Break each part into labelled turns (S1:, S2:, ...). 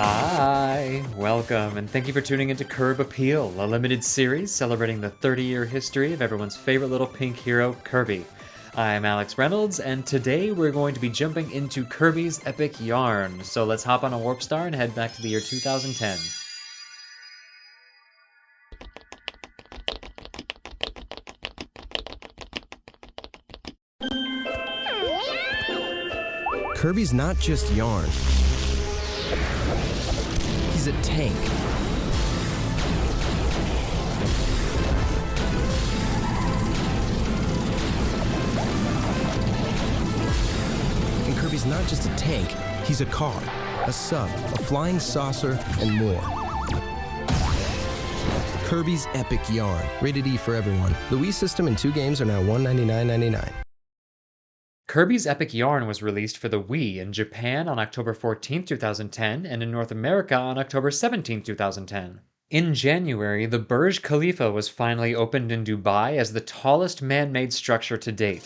S1: Hi, welcome, and thank you for tuning into Kirb Appeal, a limited series celebrating the 30-year history of everyone's favorite little pink hero, Kirby. I'm Alex Reynolds, and today we're going to be jumping into Kirby's epic yarn, so let's hop on a warp star and head back to the year 2010.
S2: Kirby's not just yarn. He's a tank. And Kirby's not just a tank, he's a car, a sub, a flying saucer, and more. Kirby's epic yarn, rated E for everyone. The Wii system and 2 games are now $199.99.
S1: Kirby's Epic Yarn was released for the Wii in Japan on October 14, 2010, and in North America on October 17, 2010. In January, the Burj Khalifa was finally opened in Dubai as the tallest man-made structure to date.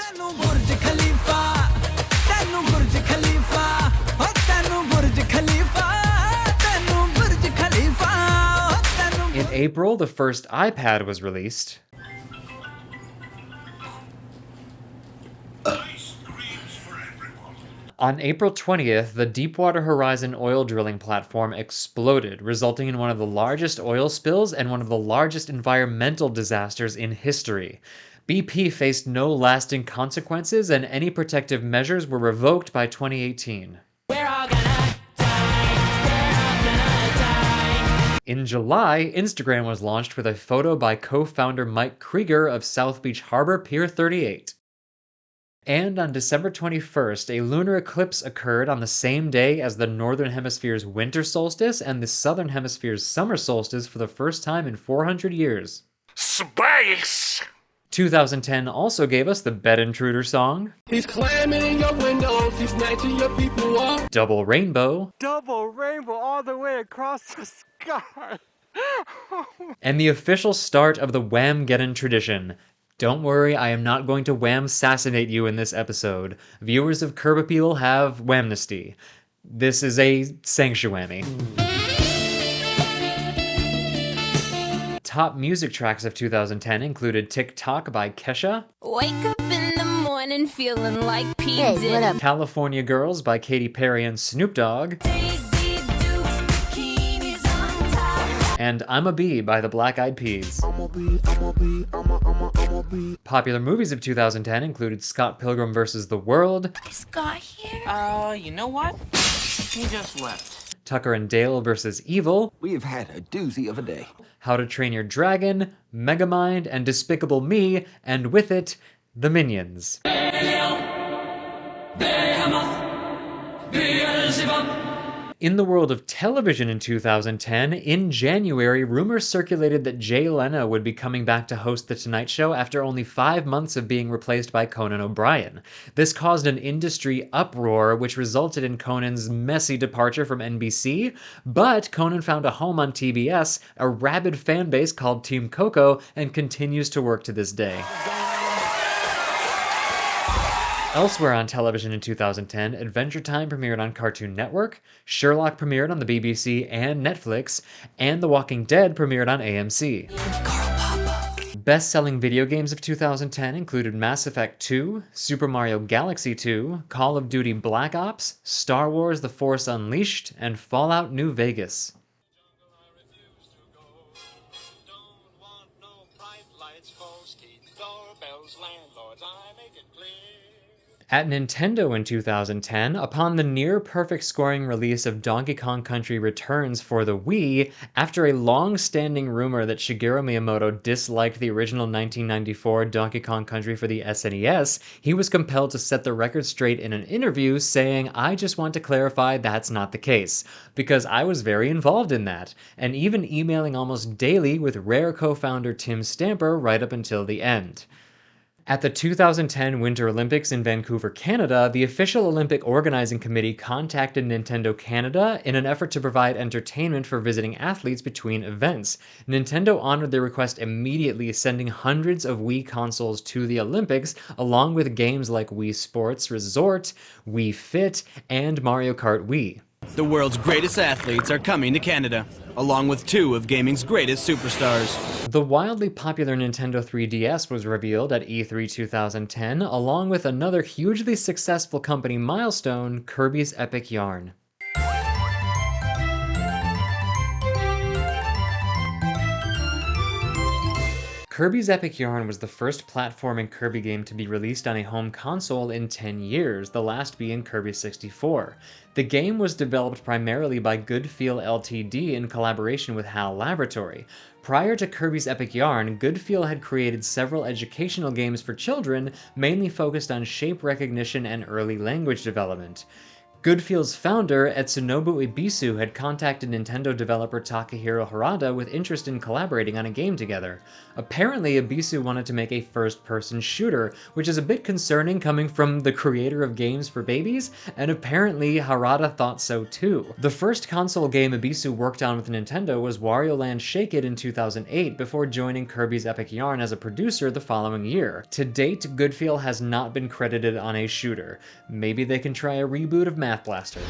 S1: In April, the first iPad was released. On April 20th, the Deepwater Horizon oil drilling platform exploded, resulting in one of the largest oil spills and one of the largest environmental disasters in history. BP faced no lasting consequences, and any protective measures were revoked by 2018. In July, Instagram was launched with a photo by co-founder Mike Krieger of South Beach Harbor Pier 38. And on December 21st, a lunar eclipse occurred on the same day as the Northern Hemisphere's winter solstice and the Southern Hemisphere's summer solstice for the first time in 400 years.
S3: Space!
S1: 2010 also gave us the Bed Intruder song.
S4: He's climbing your windows, he's snatching your people up.
S1: Double Rainbow.
S3: Double rainbow all the way across the sky!
S1: And the official start of the Wham-Geddon tradition. Don't worry, I am not going to wham-assassinate you in this episode. Viewers of Kirb Appeal have whamnesty. This is a sanctuary. Top music tracks of 2010 included Tick Tock by Kesha.
S5: Wake up in the morning feeling like P. Diddy.
S1: California Girls by Katy Perry and Snoop Dogg. And I'm a Bee by the Black Eyed Peas. Popular movies of 2010 included Scott Pilgrim vs. the World.
S5: Is Scott here?
S6: You know what? He just left.
S1: Tucker and Dale vs. Evil.
S7: We have had a doozy of a day.
S1: How to Train Your Dragon, Megamind, and Despicable Me, and with it, the Minions. In the world of television in 2010, in January, rumors circulated that Jay Leno would be coming back to host The Tonight Show after only 5 months of being replaced by Conan O'Brien. This caused an industry uproar, which resulted in Conan's messy departure from NBC, but Conan found a home on TBS, a rabid fan base called Team Coco, and continues to work to this day. Elsewhere on television in 2010, Adventure Time premiered on Cartoon Network, Sherlock premiered on the BBC and Netflix, and The Walking Dead premiered on AMC. Best-selling video games of 2010 included Mass Effect 2, Super Mario Galaxy 2, Call of Duty Black Ops, Star Wars The Force Unleashed, and Fallout New Vegas. At Nintendo in 2010, upon the near-perfect scoring release of Donkey Kong Country Returns for the Wii, after a long-standing rumor that Shigeru Miyamoto disliked the original 1994 Donkey Kong Country for the SNES, he was compelled to set the record straight in an interview, saying, "I just want to clarify that's not the case, because I was very involved in that," and even emailing almost daily with Rare co-founder Tim Stamper right up until the end. At the 2010 Winter Olympics in Vancouver, Canada, the official Olympic Organizing Committee contacted Nintendo Canada in an effort to provide entertainment for visiting athletes between events. Nintendo honored their request immediately, sending hundreds of Wii consoles to the Olympics, along with games like Wii Sports Resort, Wii Fit, and Mario Kart Wii.
S8: The world's greatest athletes are coming to Canada, along with 2 of gaming's greatest superstars.
S1: The wildly popular Nintendo 3DS was revealed at E3 2010, along with another hugely successful company milestone, Kirby's Epic Yarn. Kirby's Epic Yarn was the first platforming Kirby game to be released on a home console in 10 years, the last being Kirby 64. The game was developed primarily by Goodfeel Ltd. In collaboration with HAL Laboratory. Prior to Kirby's Epic Yarn, Goodfeel had created several educational games for children, mainly focused on shape recognition and early language development. Goodfeel's founder, Etsunobu Ibisu, had contacted Nintendo developer Takahiro Harada with interest in collaborating on a game together. Apparently, Ibisu wanted to make a first-person shooter, which is a bit concerning coming from the creator of games for babies, and apparently Harada thought so too. The first console game Ibisu worked on with Nintendo was Wario Land Shake It in 2008, before joining Kirby's Epic Yarn as a producer the following year. To date, Goodfeel has not been credited on a shooter. Maybe they can try a reboot of Math Blaster.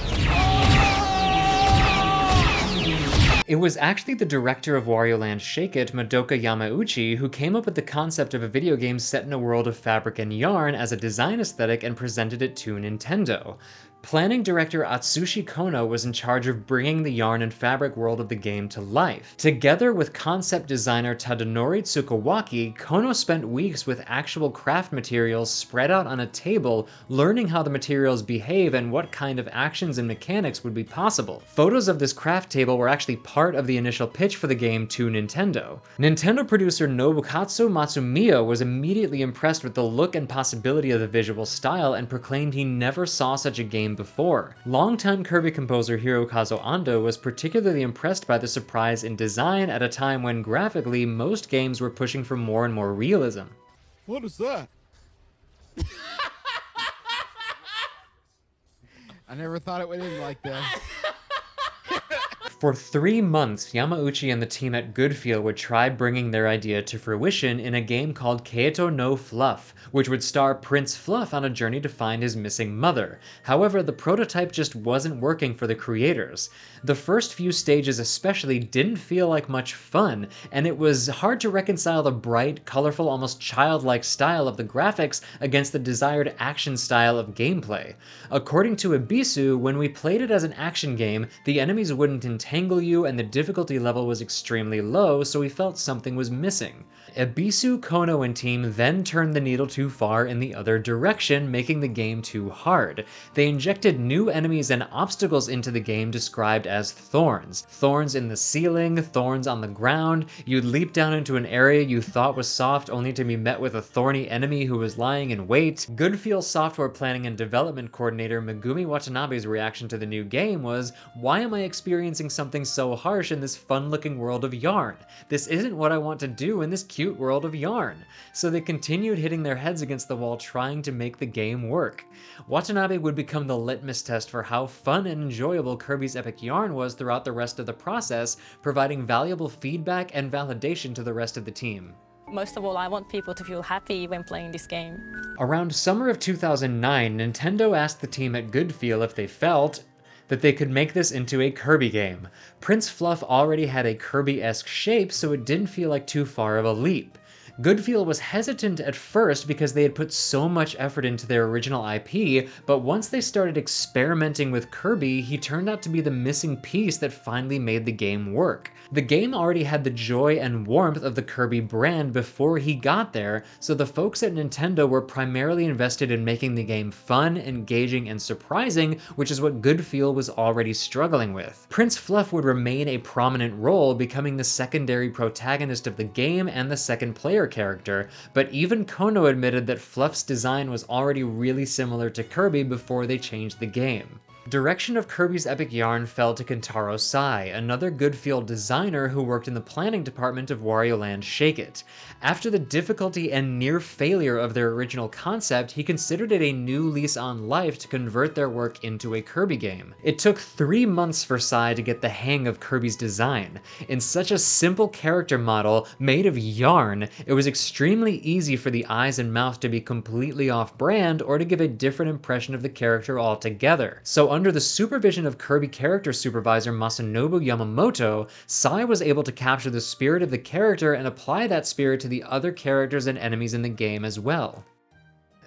S1: It was actually the director of Wario Land Shake It, Madoka Yamauchi, who came up with the concept of a video game set in a world of fabric and yarn as a design aesthetic and presented it to Nintendo. Planning director Atsushi Kono was in charge of bringing the yarn and fabric world of the game to life. Together with concept designer Tadanori Tsukawaki, Kono spent weeks with actual craft materials spread out on a table, learning how the materials behave and what kind of actions and mechanics would be possible. Photos of this craft table were actually part of the initial pitch for the game to Nintendo. Nintendo producer Nobukatsu Matsumiya was immediately impressed with the look and possibility of the visual style and proclaimed he never saw such a game before. Longtime Kirby composer Hirokazu Ando was particularly impressed by the surprise in design at a time when graphically most games were pushing for more and more realism.
S9: What is that? I never thought it would end like this.
S1: For 3 months, Yamauchi and the team at Goodfeel would try bringing their idea to fruition in a game called Kaito no Fluff, which would star Prince Fluff on a journey to find his missing mother. However, the prototype just wasn't working for the creators. The first few stages especially didn't feel like much fun, and it was hard to reconcile the bright, colorful, almost childlike style of the graphics against the desired action style of gameplay. According to Ibisu, when we played it as an action game, the enemies wouldn't entangle you and the difficulty level was extremely low, so we felt something was missing. Ibisu, Kono, and team then turned the needle too far in the other direction, making the game too hard. They injected new enemies and obstacles into the game described as thorns. Thorns in the ceiling, thorns on the ground. You'd leap down into an area you thought was soft only to be met with a thorny enemy who was lying in wait. Goodfeel software planning and development coordinator Megumi Watanabe's reaction to the new game was, "Why am I experiencing something so harsh in this fun-looking world of yarn? This isn't what I want to do in this cute world of yarn." So they continued hitting their heads against the wall trying to make the game work. Watanabe would become the litmus test for how fun and enjoyable Kirby's Epic Yarn was throughout the rest of the process, providing valuable feedback and validation to the rest of the team.
S10: Most of all, I want people to feel happy when playing this game.
S1: Around summer of 2009, Nintendo asked the team at Goodfeel if they felt that they could make this into a Kirby game. Prince Fluff already had a Kirby-esque shape, so it didn't feel like too far of a leap. Goodfeel was hesitant at first because they had put so much effort into their original IP, but once they started experimenting with Kirby, he turned out to be the missing piece that finally made the game work. The game already had the joy and warmth of the Kirby brand before he got there, so the folks at Nintendo were primarily invested in making the game fun, engaging, and surprising, which is what Goodfeel was already struggling with. Prince Fluff would remain a prominent role, becoming the secondary protagonist of the game and the second player character, but even Kono admitted that Fluff's design was already really similar to Kirby before they changed the game. Direction of Kirby's Epic Yarn fell to Kentaro Sai, another Goodfeel designer who worked in the planning department of Wario Land Shake It. After the difficulty and near failure of their original concept, he considered it a new lease on life to convert their work into a Kirby game. It took 3 months for Sai to get the hang of Kirby's design. In such a simple character model made of yarn, it was extremely easy for the eyes and mouth to be completely off-brand or to give a different impression of the character altogether. So under the supervision of Kirby character supervisor Masanobu Yamamoto, Sai was able to capture the spirit of the character and apply that spirit to the other characters and enemies in the game as well.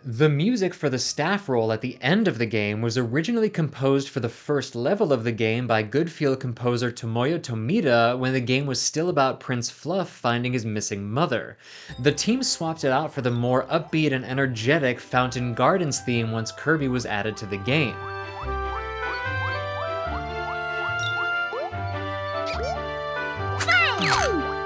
S1: The music for the staff role at the end of the game was originally composed for the first level of the game by good feel composer Tomoyo Tomita when the game was still about Prince Fluff finding his missing mother. The team swapped it out for the more upbeat and energetic Fountain Gardens theme once Kirby was added to the game.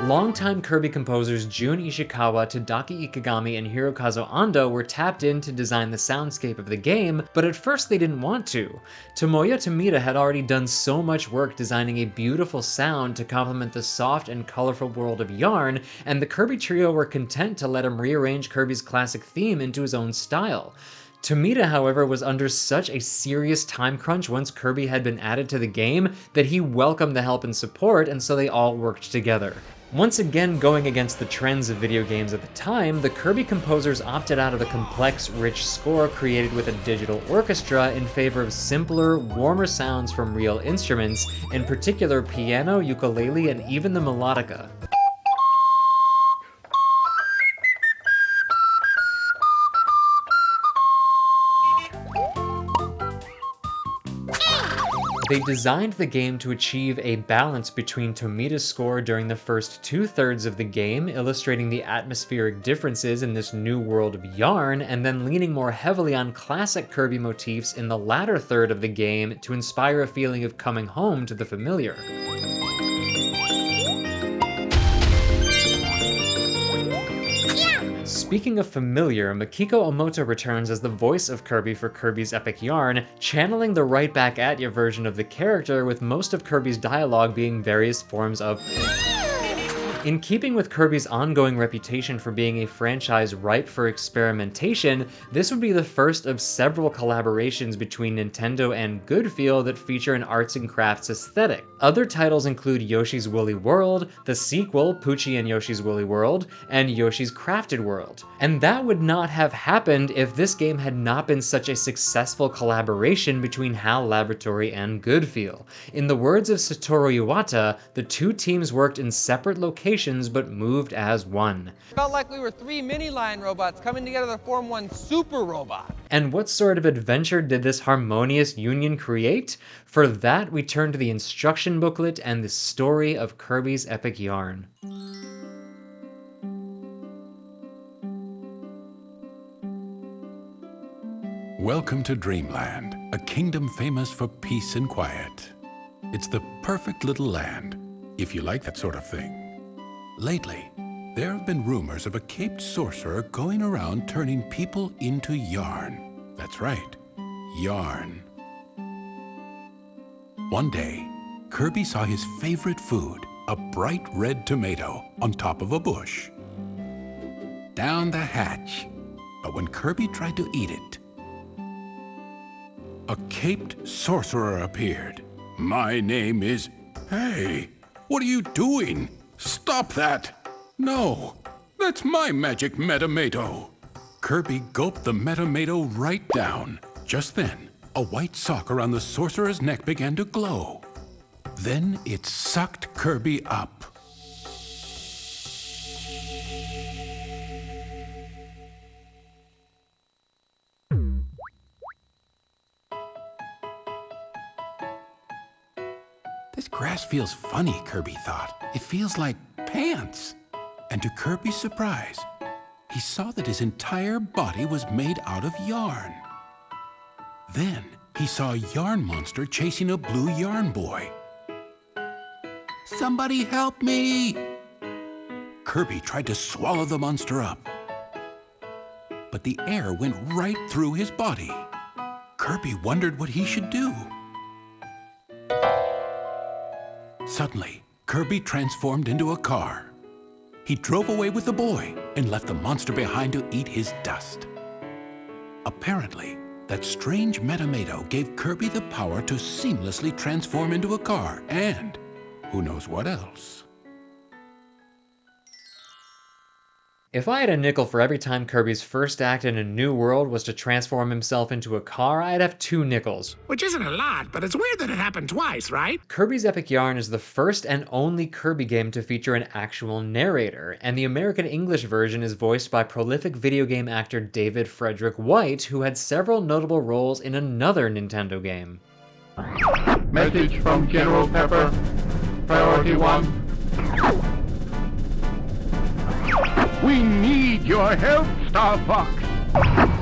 S1: Longtime Kirby composers Jun Ishikawa, Tadaki Ikegami, and Hirokazu Ando were tapped in to design the soundscape of the game, but at first they didn't want to. Tomoyo Tomita had already done so much work designing a beautiful sound to complement the soft and colorful world of Yarn, and the Kirby trio were content to let him rearrange Kirby's classic theme into his own style. Tomita, however, was under such a serious time crunch once Kirby had been added to the game that he welcomed the help and support, and so they all worked together. Once again going against the trends of video games at the time, the Kirby composers opted out of the complex, rich score created with a digital orchestra in favor of simpler, warmer sounds from real instruments, in particular piano, ukulele, and even the melodica. They designed the game to achieve a balance between Tomita's score during the first 2/3 of the game, illustrating the atmospheric differences in this new world of Yarn, and then leaning more heavily on classic Kirby motifs in the latter third of the game to inspire a feeling of coming home to the familiar. Speaking of familiar, Makiko Omoto returns as the voice of Kirby for Kirby's Epic Yarn, channeling the right back at ya version of the character, with most of Kirby's dialogue being various forms of. In keeping with Kirby's ongoing reputation for being a franchise ripe for experimentation, this would be the first of several collaborations between Nintendo and Goodfeel that feature an arts and crafts aesthetic. Other titles include Yoshi's Woolly World, the sequel Poochie and Yoshi's Woolly World, and Yoshi's Crafted World. And that would not have happened if this game had not been such a successful collaboration between HAL Laboratory and Goodfeel. In the words of Satoru Iwata, the two teams worked in separate locations but moved as one.
S3: Felt like we were 3 mini lion robots coming together to form one super robot.
S1: And what sort of adventure did this harmonious union create? For that, we turn to the instruction booklet and the story of Kirby's Epic Yarn.
S11: Welcome to Dreamland, a kingdom famous for peace and quiet. It's the perfect little land, if you like that sort of thing. Lately, there have been rumors of a caped sorcerer going around turning people into yarn. That's right, yarn. One day, Kirby saw his favorite food, a bright red tomato, on top of a bush. Down the hatch. But when Kirby tried to eat it, a caped sorcerer appeared. My name is... Hey, what are you doing? Stop that! No, that's my magic Metamato. Kirby gulped the Metamato right down. Just then, a white sock around the sorcerer's neck began to glow. Then it sucked Kirby up. This grass feels funny, Kirby thought. It feels like pants. And to Kirby's surprise, he saw that his entire body was made out of yarn. Then he saw a yarn monster chasing a blue yarn boy. Somebody help me! Kirby tried to swallow the monster up, but the air went right through his body. Kirby wondered what he should do. Suddenly, Kirby transformed into a car. He drove away with the boy and left the monster behind to eat his dust. Apparently, that strange Metamato gave Kirby the power to seamlessly transform into a car and who knows what else.
S1: If I had a nickel for every time Kirby's first act in a new world was to transform himself into a car, I'd have 2 nickels.
S11: Which isn't a lot, but it's weird that it happened twice, right?
S1: Kirby's Epic Yarn is the first and only Kirby game to feature an actual narrator, and the American English version is voiced by prolific video game actor David Frederick White, who had several notable roles in another Nintendo game.
S4: Message from General Pepper. Priority 1. We need your help, Star Fox.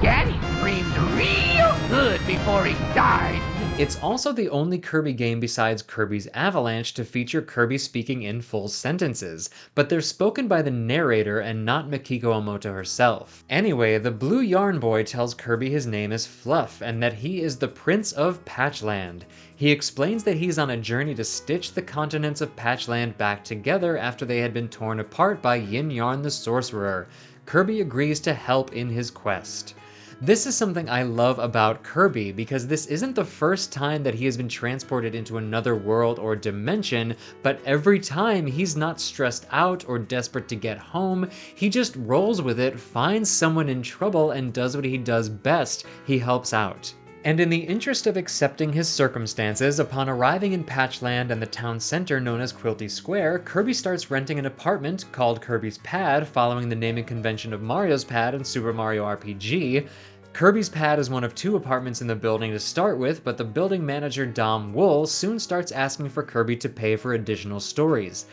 S6: Daddy screamed real good before he died.
S1: It's also the only Kirby game besides Kirby's Avalanche to feature Kirby speaking in full sentences, but they're spoken by the narrator and not Mikiko Omoto herself. Anyway, the Blue Yarn Boy tells Kirby his name is Fluff and that he is the Prince of Patchland. He explains that he's on a journey to stitch the continents of Patchland back together after they had been torn apart by Yin Yarn the Sorcerer. Kirby agrees to help in his quest. This is something I love about Kirby, because this isn't the first time that he has been transported into another world or dimension, but every time he's not stressed out or desperate to get home, he just rolls with it, finds someone in trouble, and does what he does best: he helps out. And in the interest of accepting his circumstances, upon arriving in Patchland and the town center known as Quilty Square, Kirby starts renting an apartment called Kirby's Pad, following the naming convention of Mario's Pad in Super Mario RPG. Kirby's Pad is one of 2 apartments in the building to start with, but the building manager Dom Wool soon starts asking for Kirby to pay for additional stories.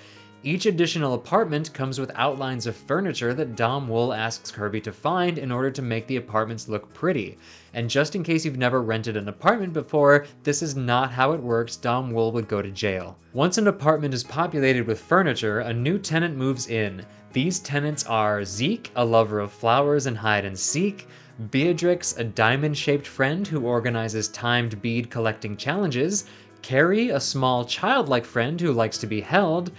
S1: Each additional apartment comes with outlines of furniture that Dom Wool asks Kirby to find in order to make the apartments look pretty. And just in case you've never rented an apartment before, this is not how it works. Dom Wool would go to jail. Once an apartment is populated with furniture, a new tenant moves in. These tenants are Zeke, a lover of flowers and hide and seek; Beatrix, a diamond-shaped friend who organizes timed bead collecting challenges; Carrie, a small childlike friend who likes to be held;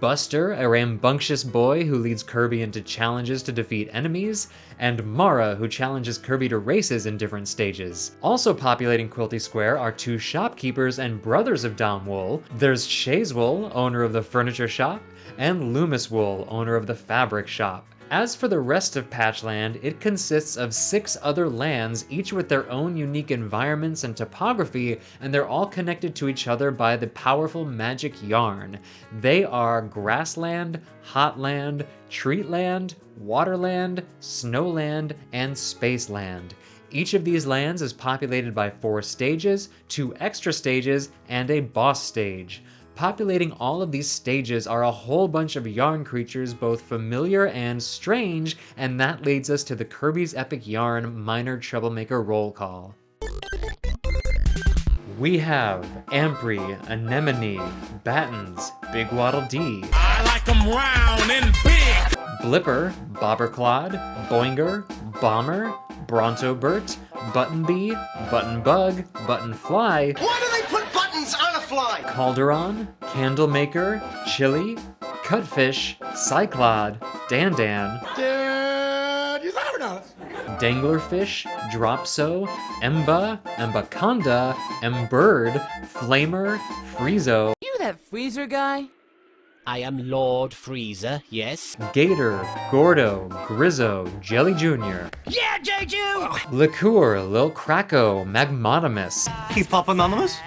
S1: Buster, a rambunctious boy who leads Kirby into challenges to defeat enemies; and Mara, who challenges Kirby to races in different stages. Also populating Quilty Square are 2 shopkeepers and brothers of Dom Wool. There's Shazewool, owner of the furniture shop, and Loomis Wool, owner of the fabric shop. As for the rest of Patchland, it consists of 6 other lands, each with their own unique environments and topography, and they're all connected to each other by the powerful magic yarn. They are Grassland, Hotland, Treatland, Waterland, Snowland, and Spaceland. Each of these lands is populated by 4 stages, 2 extra stages, and a boss stage. Populating all of these stages are a whole bunch of yarn creatures, both familiar and strange, and that leads us to the Kirby's Epic Yarn Minor Troublemaker roll call. We have Ampri, Anemone, Battens, Big Waddle Dee.
S11: I like 'em round and big!
S1: Blipper, Bobberclad, Boinger, Bomber, Brontobert, Buttonbee, Buttonbug, Buttonfly.
S6: Why do they put buttons on a fly?
S1: Calderon, Candlemaker, Chili, Cutfish, Cyclod, Dandan,
S9: Dude, you laughing at us?
S1: Danglerfish, Dropso, Emba, Embaconda, Embird, Flamer, Friezo,
S6: You that freezer guy? I am Lord Freezer, yes?
S1: Gator, Gordo, Grizzo, Jelly Jr.,
S6: Yeah, Jeju!
S1: Liqueur, Lil Kracko, Magmotimus,
S8: Keep Pop Anonymous?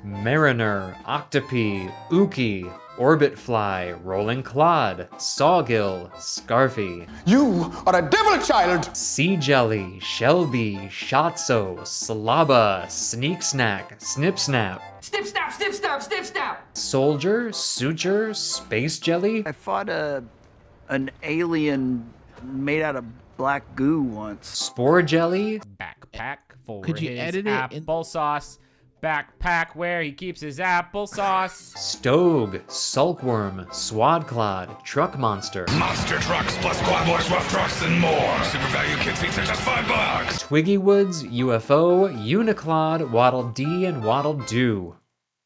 S1: Mariner, Octopi, Uki, Orbitfly, Rolling Clod, Sawgill, Scarfy,
S4: You are a devil child.
S1: Sea Jelly, Shelby, Shotso, Slobba, Sneak Snack, Snip Snap,
S6: Snip snap, snip snap, snip snap!
S1: Soldier, Suture, Space Jelly,
S7: I fought an alien made out of black goo once.
S1: Spore Jelly,
S12: Backpack for
S9: Could you
S12: his
S9: edit it in-
S12: applesauce. Backpack where he keeps his applesauce.
S1: Stogue, Sulkworm, Swadclod, Truck Monster,
S11: Monster trucks plus quad boys, rough trucks, and more. Super value kit features just $5.
S1: Twiggy Woods, UFO, Uniclod, Waddle Dee, and Waddle Doo.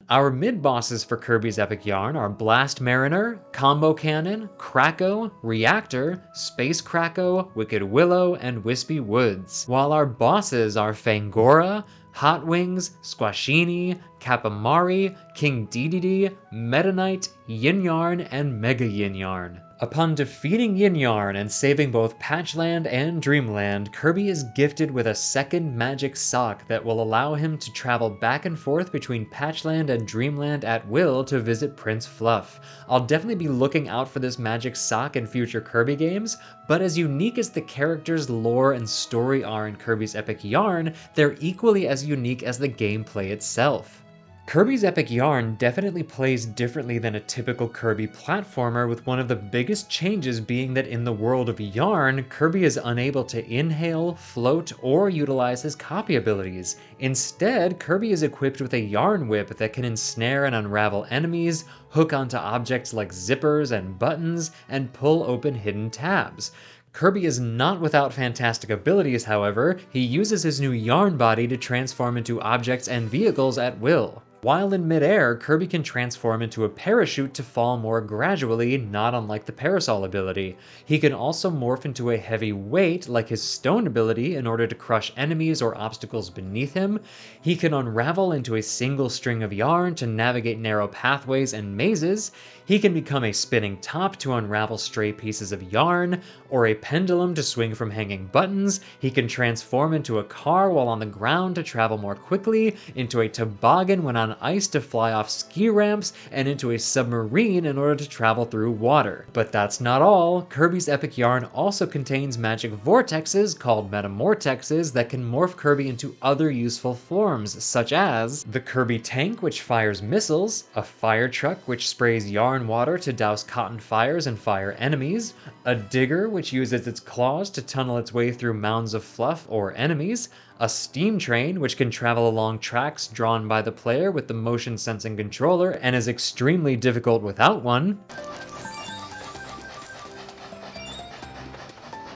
S1: Our mid-bosses for Kirby's Epic Yarn are Blast Mariner, Combo Cannon, Kracko, Reactor, Space Kracko, Wicked Willow, and Wispy Woods, while our bosses are Fangora, Hot Wings, Squashini, Kapamari, King Dedede, Meta Knight, Yin Yarn, and Mega Yin Yarn. Upon defeating Yin Yarn and saving both Patchland and Dreamland, Kirby is gifted with a second magic sock that will allow him to travel back and forth between Patchland and Dreamland at will to visit Prince Fluff. I'll definitely be looking out for this magic sock in future Kirby games, but as unique as the characters, lore, and story are in Kirby's Epic Yarn, they're equally as unique as the gameplay itself. Kirby's Epic Yarn definitely plays differently than a typical Kirby platformer, with one of the biggest changes being that in the world of Yarn, Kirby is unable to inhale, float, or utilize his copy abilities. Instead, Kirby is equipped with a Yarn Whip that can ensnare and unravel enemies, hook onto objects like zippers and buttons, and pull open hidden tabs. Kirby is not without fantastic abilities, however. He uses his new Yarn Body to transform into objects and vehicles at will. While in midair, Kirby can transform into a parachute to fall more gradually, not unlike the Parasol ability. He can also morph into a heavy weight, like his Stone ability, in order to crush enemies or obstacles beneath him. He can unravel into a single string of yarn to navigate narrow pathways and mazes. He can become a spinning top to unravel stray pieces of yarn, or a pendulum to swing from hanging buttons. He can transform into a car while on the ground to travel more quickly, into a toboggan when on ice to fly off ski ramps, and into a submarine in order to travel through water. But that's not all. Kirby's Epic Yarn also contains magic vortexes called Metamortexes that can morph Kirby into other useful forms, such as the Kirby Tank, which fires missiles, a fire truck which sprays yarn water to douse cotton fires and fire enemies, a digger which uses its claws to tunnel its way through mounds of fluff or enemies, a steam train which can travel along tracks drawn by the player with the motion sensing controller and is extremely difficult without one,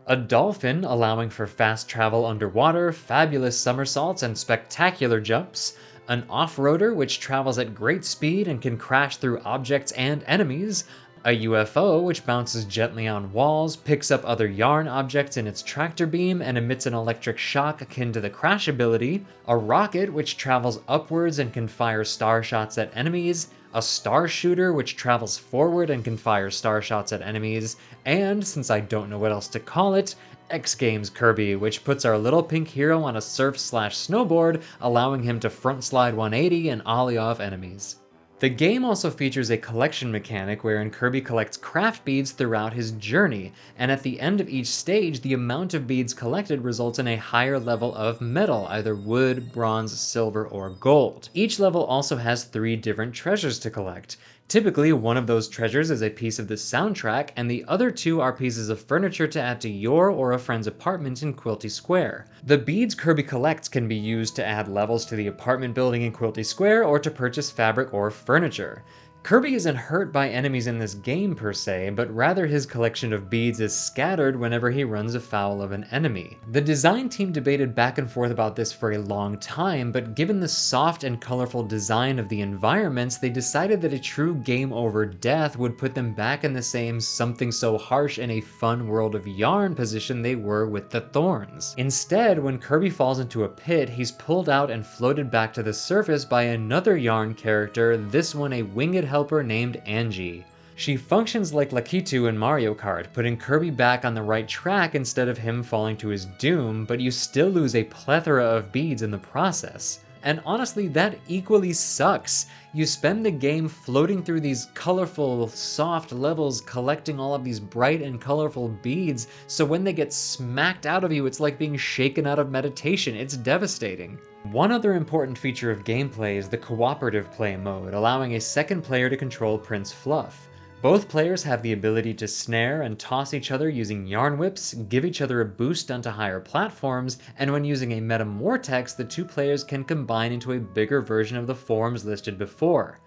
S1: a dolphin allowing for fast travel underwater, fabulous somersaults, and spectacular jumps, an off-roader which travels at great speed and can crash through objects and enemies, a UFO which bounces gently on walls, picks up other yarn objects in its tractor beam, and emits an electric shock akin to the crash ability, a rocket which travels upwards and can fire star shots at enemies, a star shooter which travels forward and can fire star shots at enemies, and, since I don't know what else to call it, X Games Kirby, which puts our little pink hero on a surf/snowboard, allowing him to front slide 180 and ollie off enemies. The game also features a collection mechanic wherein Kirby collects craft beads throughout his journey, and at the end of each stage, the amount of beads collected results in a higher level of metal, either wood, bronze, silver, or gold. Each level also has 3 different treasures to collect. Typically, one of those treasures is a piece of the soundtrack, and the other 2 are pieces of furniture to add to your or a friend's apartment in Quilty Square. The beads Kirby collects can be used to add levels to the apartment building in Quilty Square or to purchase fabric or furniture. Kirby isn't hurt by enemies in this game per se, but rather his collection of beads is scattered whenever he runs afoul of an enemy. The design team debated back and forth about this for a long time, but given the soft and colorful design of the environments, they decided that a true game over death would put them back in the same something so harsh in a fun world of yarn position they were with the thorns. Instead, when Kirby falls into a pit, he's pulled out and floated back to the surface by another yarn character, this one a winged helper named Angie. She functions like Lakitu in Mario Kart, putting Kirby back on the right track instead of him falling to his doom, but you still lose a plethora of beads in the process. And honestly, that equally sucks. You spend the game floating through these colorful, soft levels, collecting all of these bright and colorful beads, so when they get smacked out of you, it's like being shaken out of meditation. It's devastating. One other important feature of gameplay is the cooperative play mode, allowing a second player to control Prince Fluff. Both players have the ability to snare and toss each other using yarn whips, give each other a boost onto higher platforms, and when using a Metamortex, the 2 players can combine into a bigger version of the forms listed before.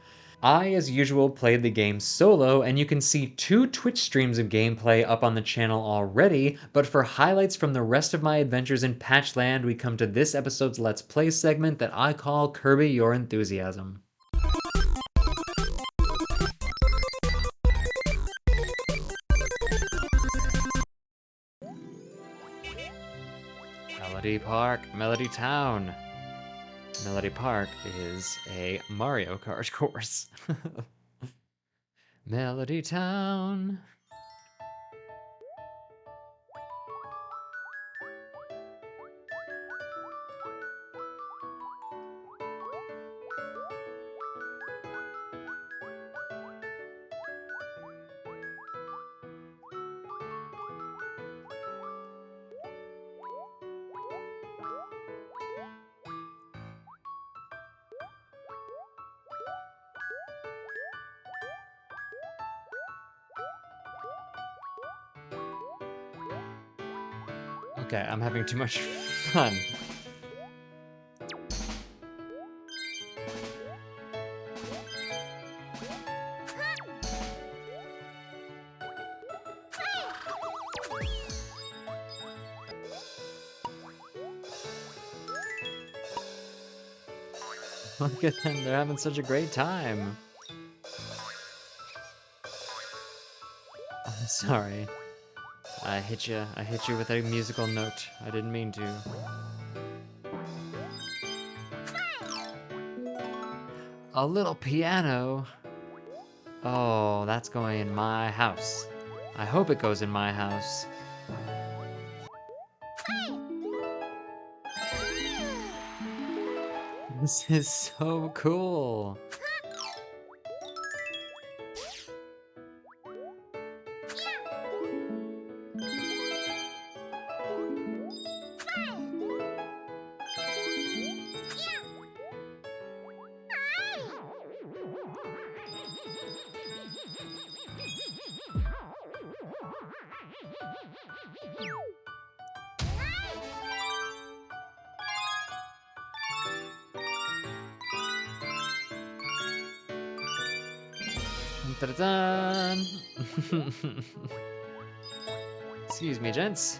S1: I, as usual, played the game solo, and you can see 2 Twitch streams of gameplay up on the channel already, but for highlights from the rest of my adventures in Patchland, we come to this episode's Let's Play segment that I call Kirby Your Enthusiasm. Melody Park, Melody Town. Melody Park is a Mario Kart course. Melody Town. Okay, I'm having too much fun. Look at them, they're having such a great time. I'm sorry. I hit you with a musical note. I didn't mean to. A little piano. Oh, that's going in my house. I hope it goes in my house. This is so cool. Da-da-dun. Excuse me, gents.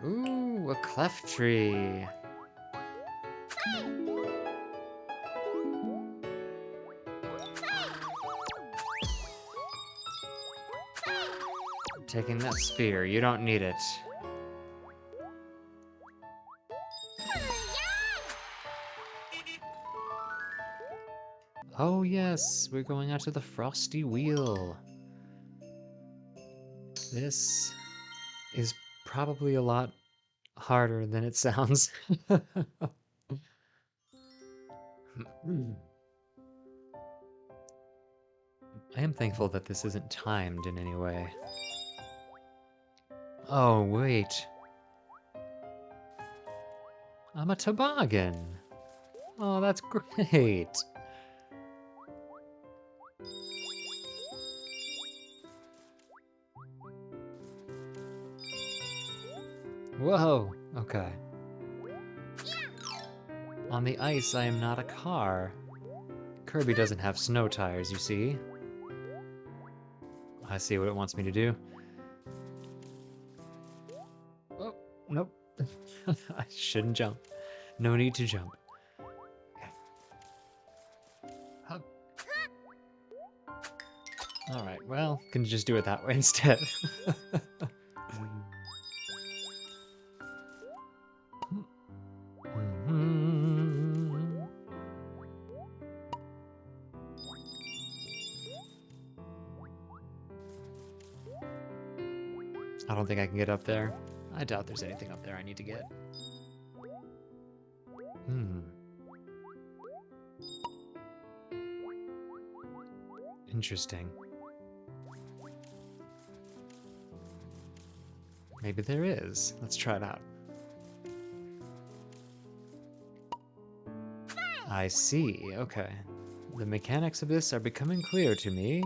S1: Ooh, a cleft tree. Taking that sphere, you don't need it. Oh yes, we're going out to the Frosty Wheel. This is probably a lot harder than it sounds. I am thankful that this isn't timed in any way. Oh, wait. I'm a toboggan. Oh, that's great. Whoa, okay. On the ice, I am not a car. Kirby doesn't have snow tires, you see. I see what it wants me to do. Oh, nope. I shouldn't jump. No need to jump. Okay. Hop. Alright, well, can you just do it that way instead? I don't think I can get up there. I doubt there's anything up there I need to get. Interesting. Maybe there is. Let's try it out. I see, okay. The mechanics of this are becoming clear to me.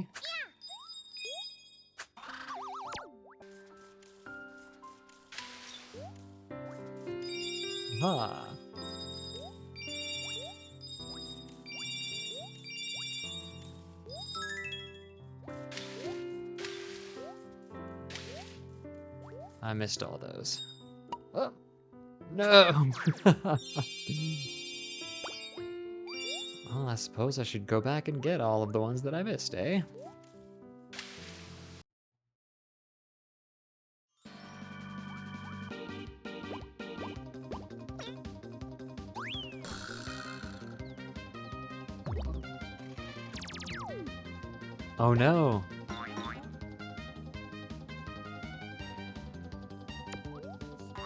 S1: Ah. I missed all those. Oh, no! Well, I suppose I should go back and get all of the ones that I missed, eh? Oh no!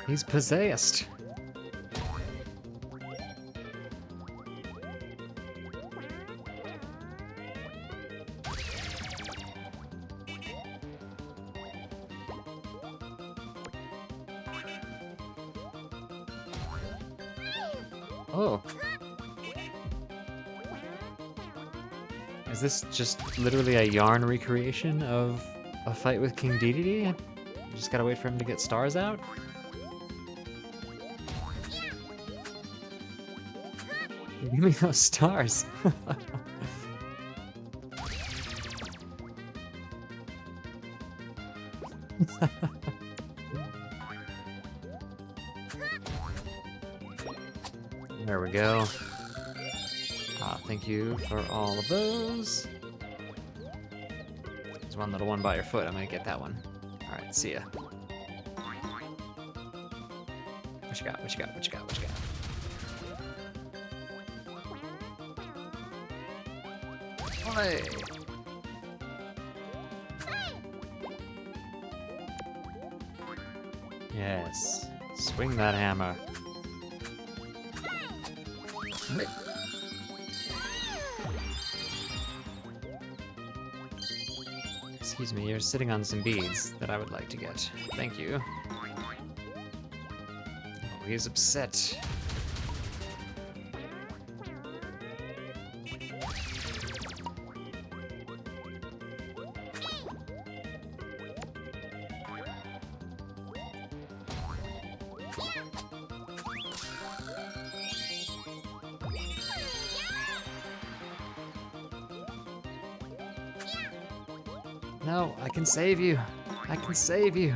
S1: He's possessed! Oh. Is this just literally a yarn recreation of a fight with King Dedede? You just gotta wait for him to get stars out? Give me those stars. There we go. Thank you for all of those. There's one little one by your foot. I'm gonna get that one. Alright, see ya. What you got? What you got? What you got? What you got? Hey. Yes. Swing that hammer. Excuse me, you're sitting on some beads that I would like to get. Thank you. Oh, he's upset. No, I can save you. I can save you.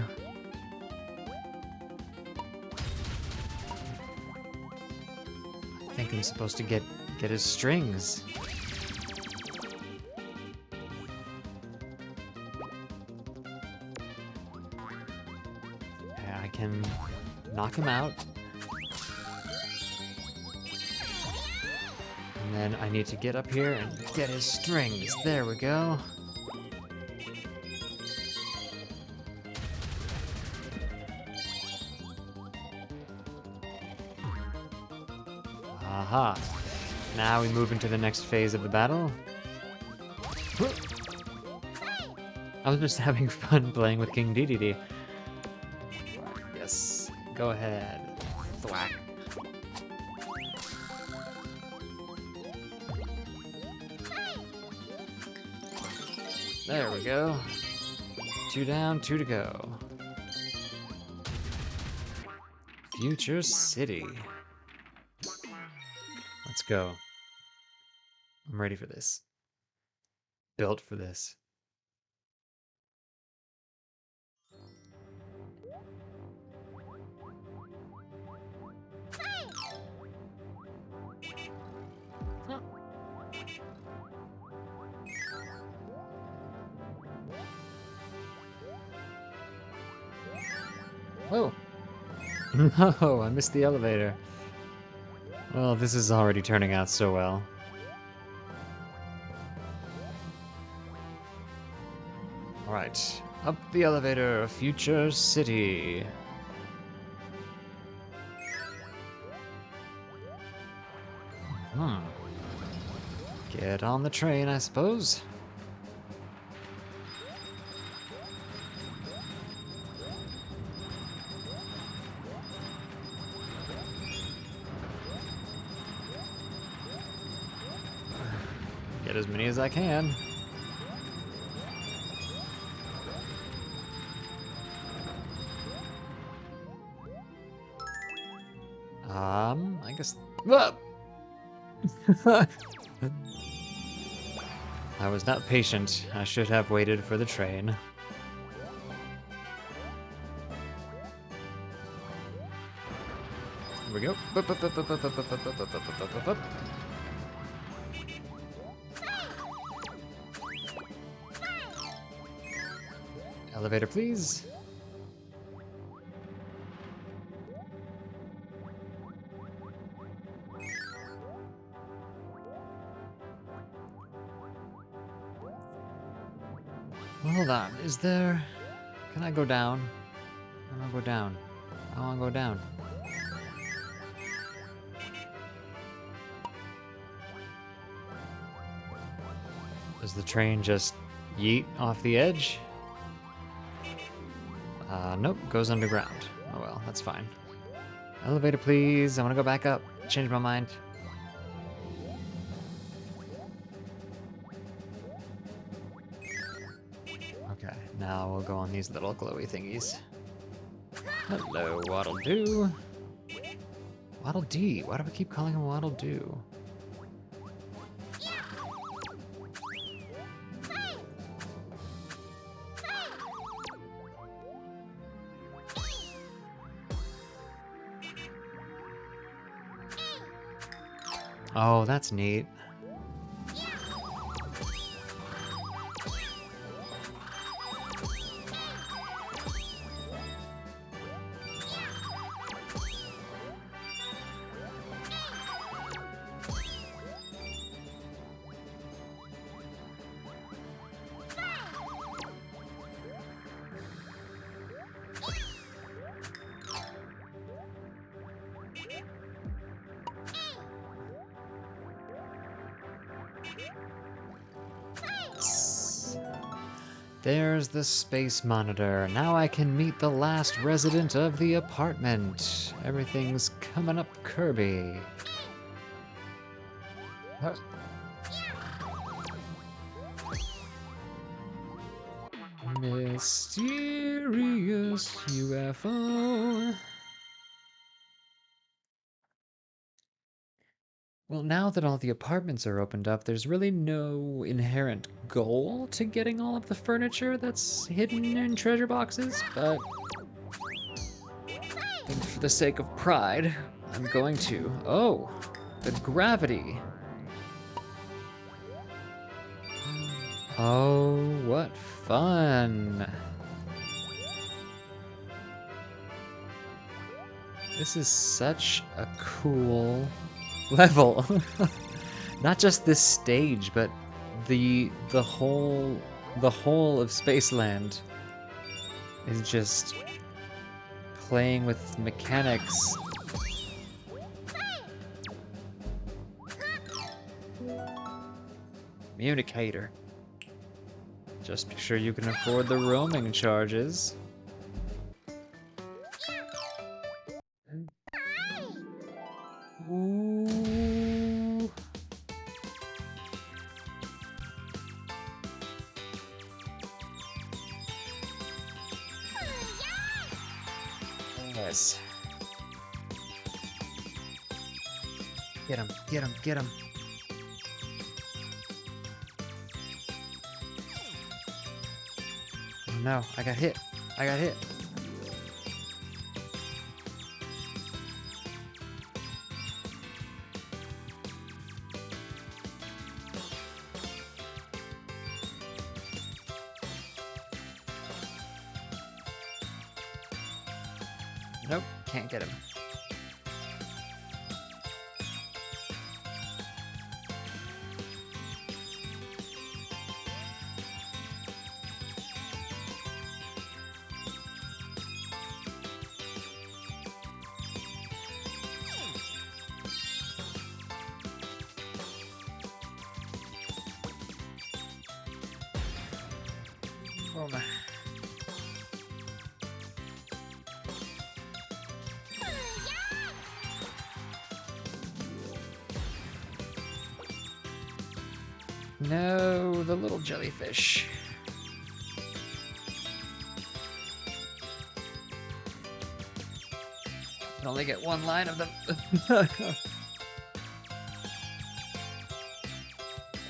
S1: I think I'm supposed to get his strings. Yeah, I can knock him out. And then I need to get up here and get his strings. There we go. Aha. Now we move into the next phase of the battle. I was just having fun playing with King Dedede. Yes. Go ahead. Thwack. There we go. 2 down, 2 to go. Future City. Let's go. I'm ready for this. Built for this. Huh. Oh. No, I missed the elevator. Well, this is already turning out so well. Alright, up the elevator, Future City. Get on the train, I suppose. Get as many as I can. I guess... I was not patient. I should have waited for the train. Here we go. Elevator, please. Hold on, is there... Can I go down? I wanna go down. I wanna go down. Does the train just yeet off the edge? Nope, goes underground. Oh well, that's fine. Elevator, please. I want to go back up. Change my mind. Okay, now we'll go on these little glowy thingies. Hello, Waddle Doo. Waddle Dee. Why do we keep calling him Waddle Doo? Oh, that's neat. There's the space monitor. Now I can meet the last resident of the apartment. Everything's coming up Kirby. Huh. Mysterious UFO. Well, now that all the apartments are opened up, there's really no inherent goal to getting all of the furniture that's hidden in treasure boxes, but I think for the sake of pride, I'm going to. Oh, the gravity. Oh, what fun. This is such a cool level. Not just this stage, but the whole of Spaceland is just playing with mechanics. Communicator. Just be sure you can afford the roaming charges. Ooh. Yes. Get him, get him, get him. Oh no, I got hit. I got hit. Nope, can't get him. Oh my. No, the little jellyfish. I can only get one line of them.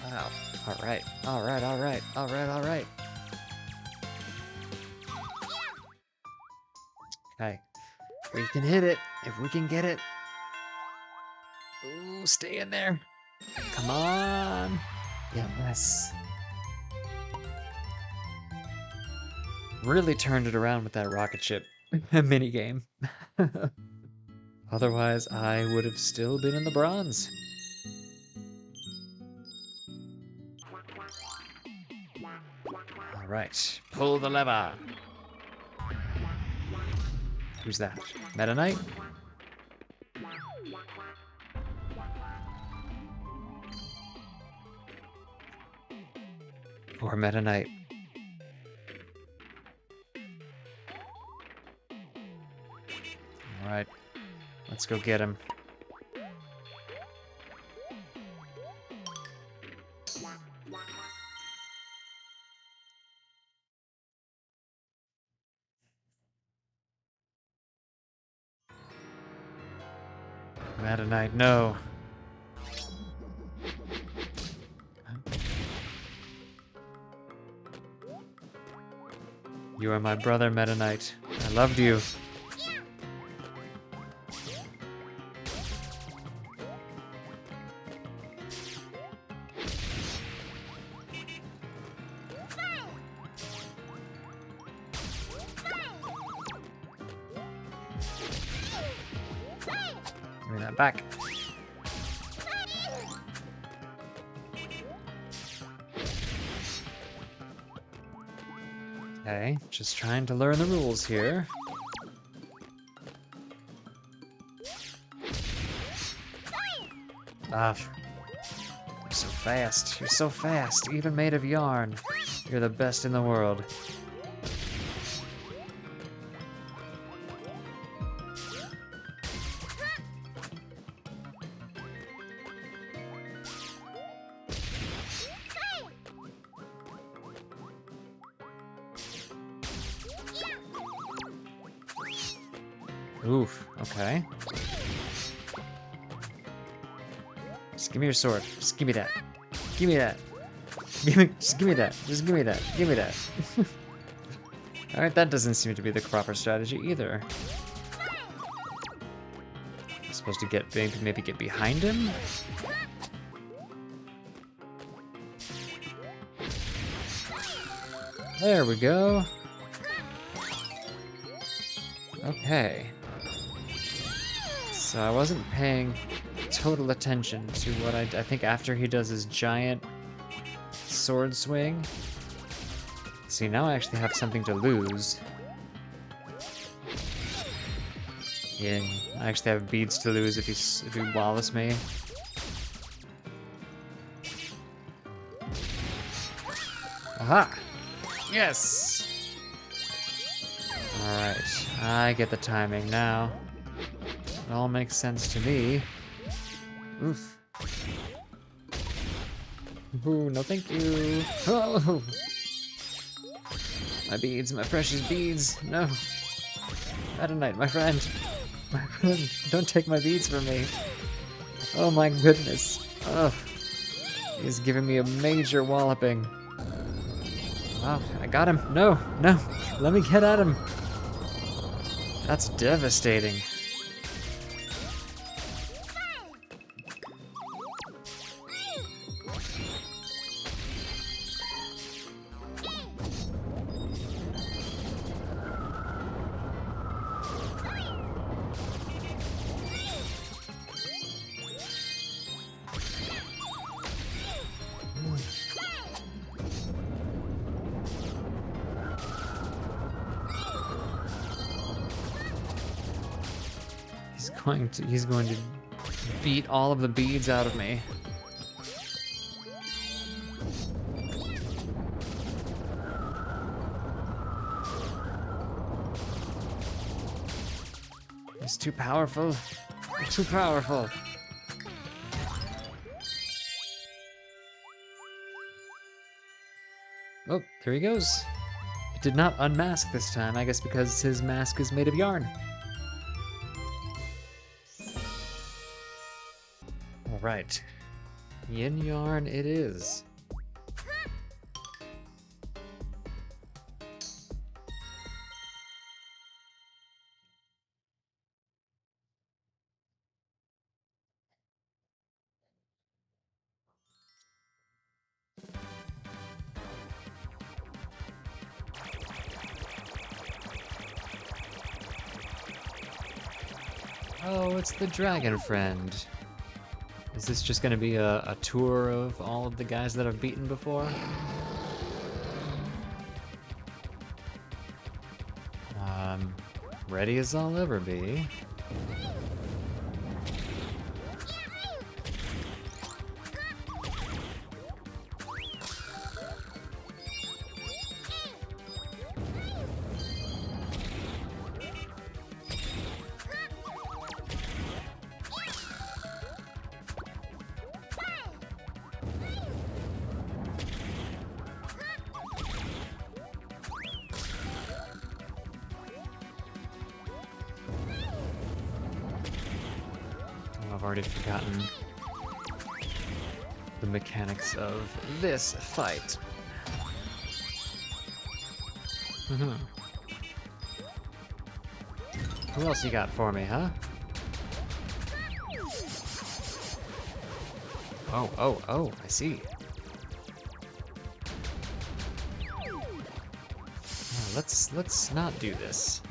S1: Wow. Alright, alright, alright, alright, alright. Okay. We can hit it if we can get it. Ooh, stay in there. Come on. Yes. really turned it around with that rocket ship minigame. Otherwise, I would have still been in the bronze. All right, pull the lever. Who's that? Meta Knight? Or Meta Knight. All right, let's go get him. Meta Knight, no. You are my brother, Meta Knight. I loved you. Give me that back. Okay, just trying to learn the rules here. Ah, you're so fast. You're so fast, even made of yarn. You're the best in the world. Oof, okay. Just give me your sword. Just give me that. Give me that. Just give me that. Just give me that. Give me that. Alright, that doesn't seem to be the proper strategy either. I'm supposed to get maybe get behind him? There we go. Okay. So I wasn't paying total attention to what I think after he does his giant sword swing. See, now I actually have something to lose. Yeah, I actually have beads to lose if he wallace me. Aha! Yes! Alright, I get the timing now. It all makes sense to me. Oof. Ooh, no thank you. Oh! My beads, my precious beads. No. Meta Knight, my friend. My friend, don't take my beads from me. Oh my goodness. Oh. He's giving me a major walloping. Oh, I got him. No, no. Let me get at him. That's devastating. He's going to beat all of the beads out of me. He's too powerful. You're too powerful. Oh, there he goes. It did not unmask this time, I guess because his mask is made of yarn. Alright. Yin yarn it is. Oh, it's the dragon friend. Is this just gonna be a tour of all of the guys that I've beaten before? Ready as I'll ever be. I've already forgotten the mechanics of this fight. Who else you got for me, huh? Oh, I see. Let's not do this.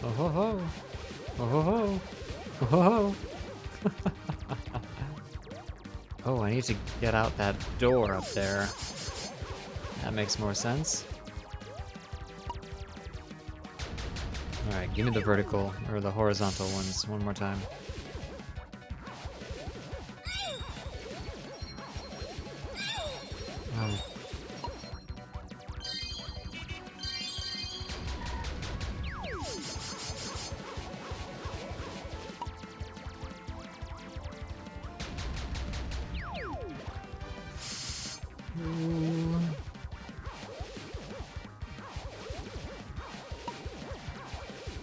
S1: Oh ho ho. Oh ho ho. Oh ho ho. Oh, I need to get out that door up there. That makes more sense. Alright, give me the vertical, or the horizontal ones one more time.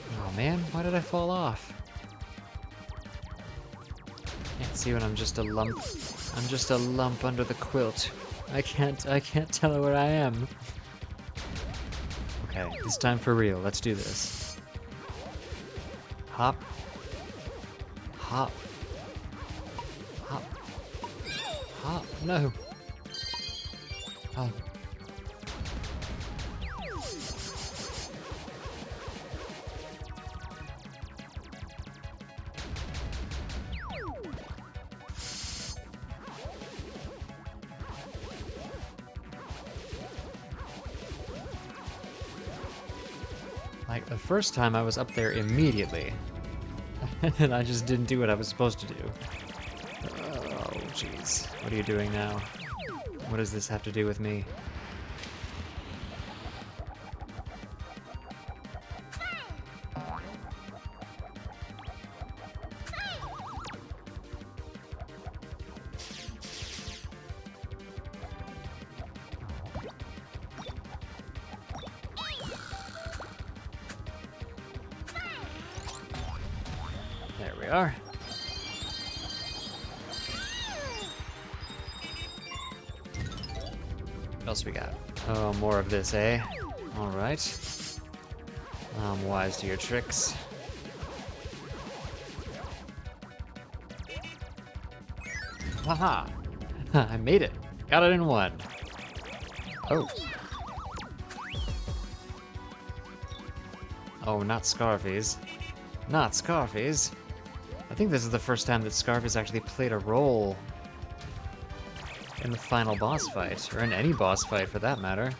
S1: Oh man, why did I fall off? Can't see when I'm just a lump. I'm just a lump under the quilt. I can't tell where I am. Okay, this time for real. Let's do this. Hop. Hop. Hop. Hop. No. Oh. Like, the first time I was up there immediately, and I just didn't do what I was supposed to do. Oh, jeez. What are you doing now? What does this have to do with me? There we are. What else we got? Oh, more of this, eh? Alright. I'm wise to your tricks. Haha! I made it! Got it in one! Oh. Oh, not Scarfies. Not Scarfies! I think this is the first time that Scarfies actually played a role in the final boss fight, or in any boss fight for that matter.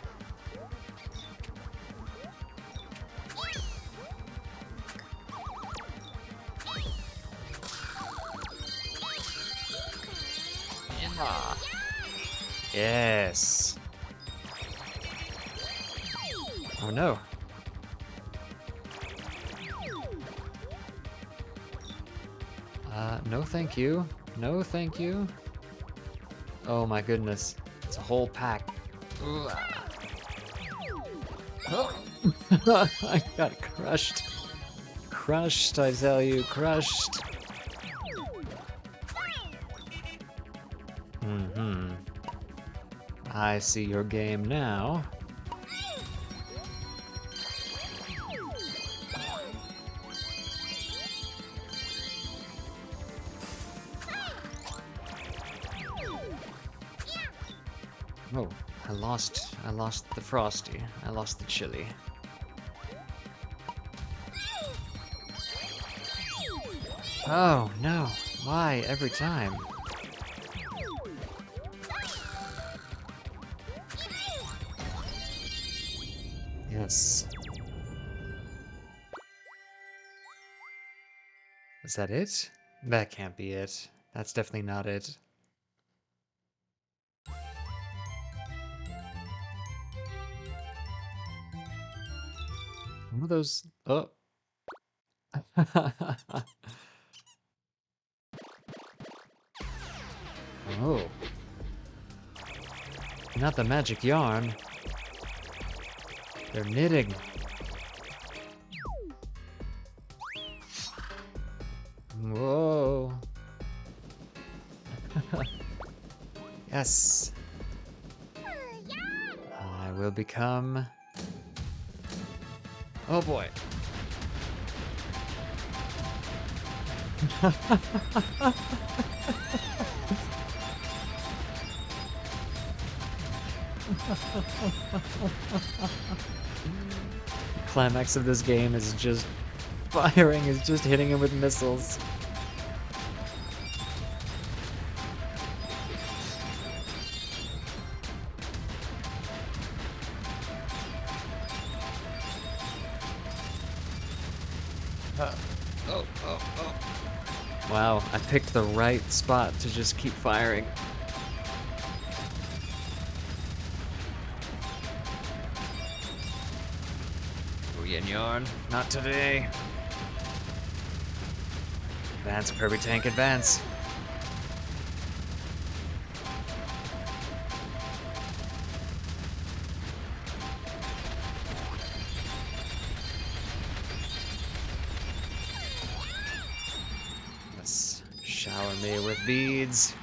S1: Yes! Oh no! No thank you. No thank you. Oh my goodness. It's a whole pack. I got crushed. Crushed, I tell you, crushed. Mm-hmm. I see your game now. Oh, I lost the Frosty. I lost the chili. Oh, no. Why every time? Yes. Is that it? That can't be it. That's definitely not it. One of those... Oh. Oh. Not the magic yarn. They're knitting. Whoa. Yes. I will become... Oh boy. Climax of this game is just firing, is just hitting him with missiles. Wow, I picked the right spot to just keep firing. Oh, yin yarn, not today. Advance, Kirby tank, advance. Let's shower me with beads.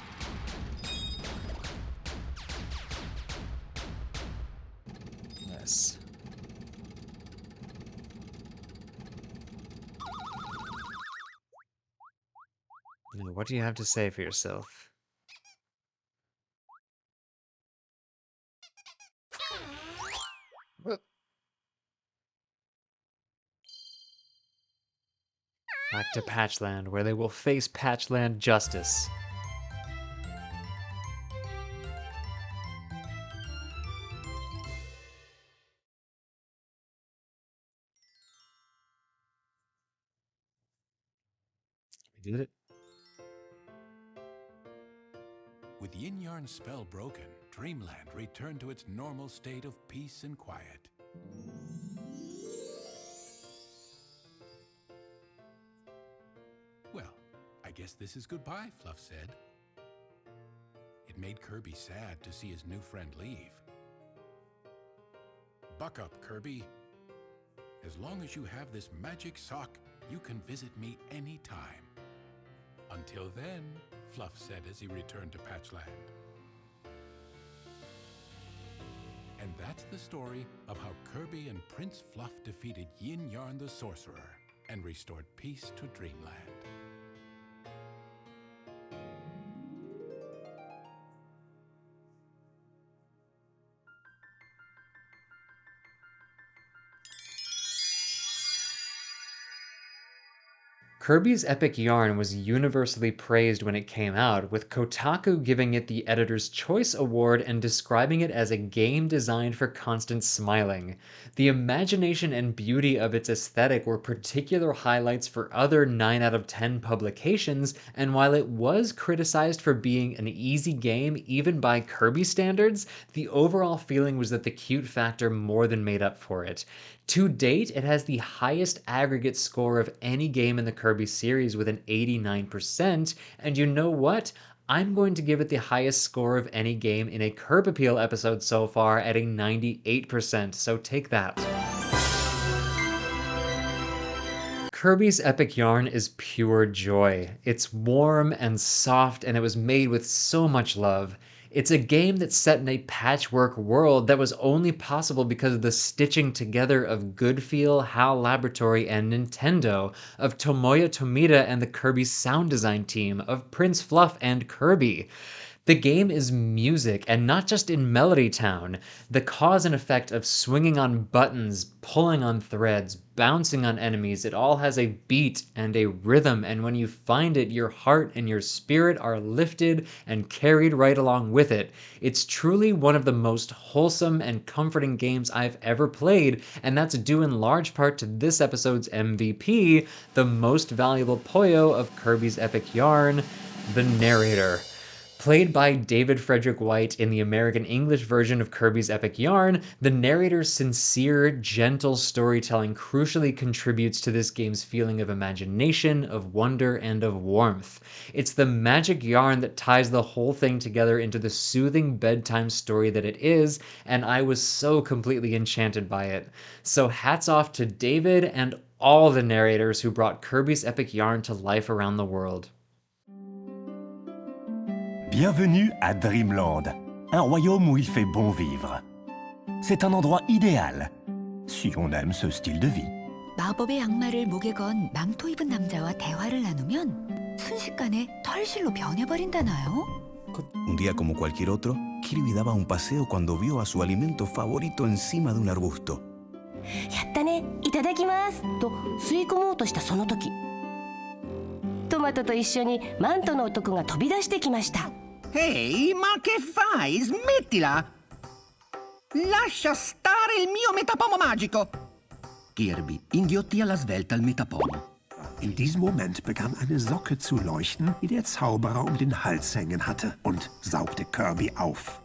S1: Yes. Now, what do you have to say for yourself? Whoop. Back to Patchland, where they will face Patchland justice. We did it.
S11: With Yin Yarn's spell broken, Dreamland returned to its normal state of peace and quiet. Well, I guess this is goodbye, Fluff said. It made Kirby sad to see his new friend leave. Buck up, Kirby. As long as you have this magic sock, you can visit me anytime. Until then, Fluff said as he returned to Patchland. And that's the story of how Kirby and Prince Fluff defeated Yin Yarn the Sorcerer and restored peace to Dreamland.
S1: Kirby's epic yarn was universally praised when it came out, with Kotaku giving it the Editor's Choice Award and describing it as a game designed for constant smiling. The imagination and beauty of its aesthetic were particular highlights for other 9 out of 10 publications, and while it was criticized for being an easy game even by Kirby standards, the overall feeling was that the cute factor more than made up for it. To date, it has the highest aggregate score of any game in the Kirby series with an 89%, and you know what? I'm going to give it the highest score of any game in a Kirb Appeal episode so far at a 98%, so take that. Kirby's Epic Yarn is pure joy. It's warm and soft, and it was made with so much love. It's a game that's set in a patchwork world that was only possible because of the stitching together of Goodfeel, HAL Laboratory, and Nintendo, of Tomoya Tomita and the Kirby sound design team, of Prince Fluff and Kirby. The game is music, and not just in Melody Town. The cause and effect of swinging on buttons, pulling on threads, bouncing on enemies, it all has a beat and a rhythm, and when you find it, your heart and your spirit are lifted and carried right along with it. It's truly one of the most wholesome and comforting games I've ever played, and that's due in large part to this episode's MVP, the most valuable Poyo of Kirby's epic yarn, the narrator. Played by David Frederick White in the American English version of Kirby's Epic Yarn, the narrator's sincere, gentle storytelling crucially contributes to this game's feeling of imagination, of wonder, and of warmth. It's the magic yarn that ties the whole thing together into the soothing bedtime story that it is, and I was so completely enchanted by it. So hats off to David and all the narrators who brought Kirby's Epic Yarn to life around the world.
S13: Bienvenue à Dreamland, un royaume où il fait bon vivre. C'est un endroit idéal, si on aime ce style de vie.
S14: 마법의 악마를 목에 건 망토 입은 남자와 대화를 나누면 순식간에 털실로 변해버린다나요?
S2: Un día como cualquier otro, Kirby daba un paseo cuando vio a su alimento favorito encima de un arbusto.
S15: やったね、いただきますと吸い込もうとしたその時、トマトと一緒にマントの男が飛び出してきました。
S6: Ehi, ma che fai? Smettila! Lascia stare il mio metapomo magico! Kirby inghiottì alla svelta il metapomo.
S16: In diesem Moment begann eine Socke zu leuchten, die der Zauberer um den Hals hängen hatte, und saugte Kirby auf.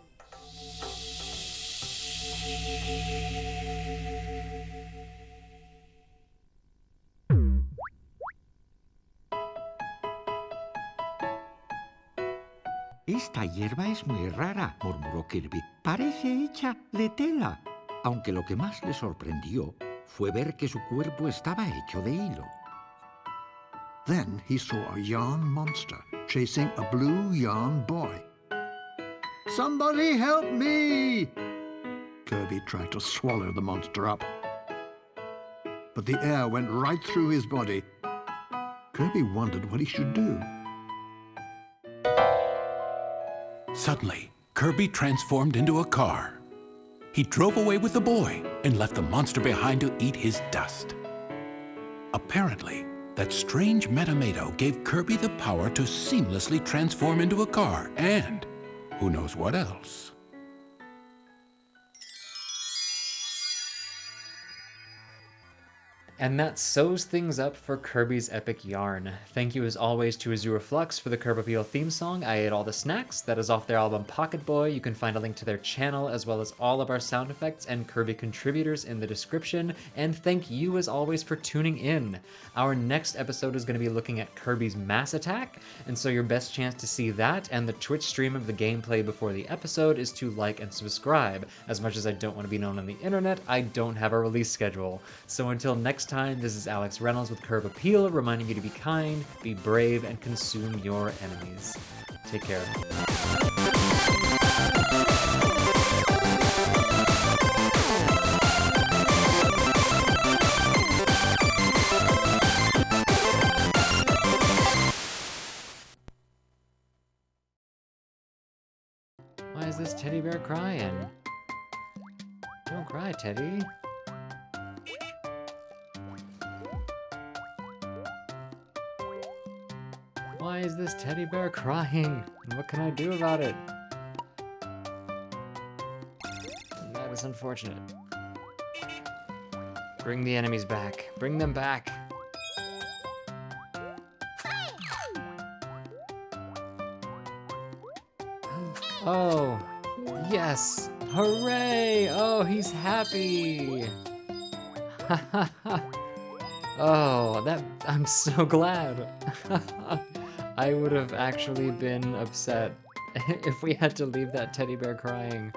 S17: Esta hierba es muy rara, murmuró Kirby. Parece hecha de tela. Aunque lo que más le sorprendió fue ver que su cuerpo estaba hecho de hilo.
S18: Then he saw a yarn monster chasing a blue yarn boy. Somebody help me! Kirby tried to swallow the monster up. But the air went right through his body. Kirby wondered what he should do.
S11: Suddenly, Kirby transformed into a car. He drove away with the boy and left the monster behind to eat his dust. Apparently, that strange Metamato gave Kirby the power to seamlessly transform into a car and who knows what else.
S1: And that sews things up for Kirby's Epic Yarn. Thank you as always to Azure Flux for the Kirb Appeal theme song, I Ate All the Snacks. That is off their album Pocket Boy. You can find a link to their channel as well as all of our sound effects and Kirby contributors in the description. And thank you as always for tuning in. Our next episode is going to be looking at Kirby's Mass Attack, and so your best chance to see that and the Twitch stream of the gameplay before the episode is to like and subscribe. As much as I don't want to be known on the internet, I don't have a release schedule. So until next time, this is Alex Reynolds with Kirb Appeal, reminding you to be kind, be brave, and consume your enemies. Take care. Why is this teddy bear crying? Don't cry, Teddy. Why is this teddy bear crying? And what can I do about it? That is unfortunate. Bring the enemies back. Bring them back. Oh, yes. Hooray! Oh, he's happy. Oh, I'm so glad. I would have actually been upset if we had to leave that teddy bear crying.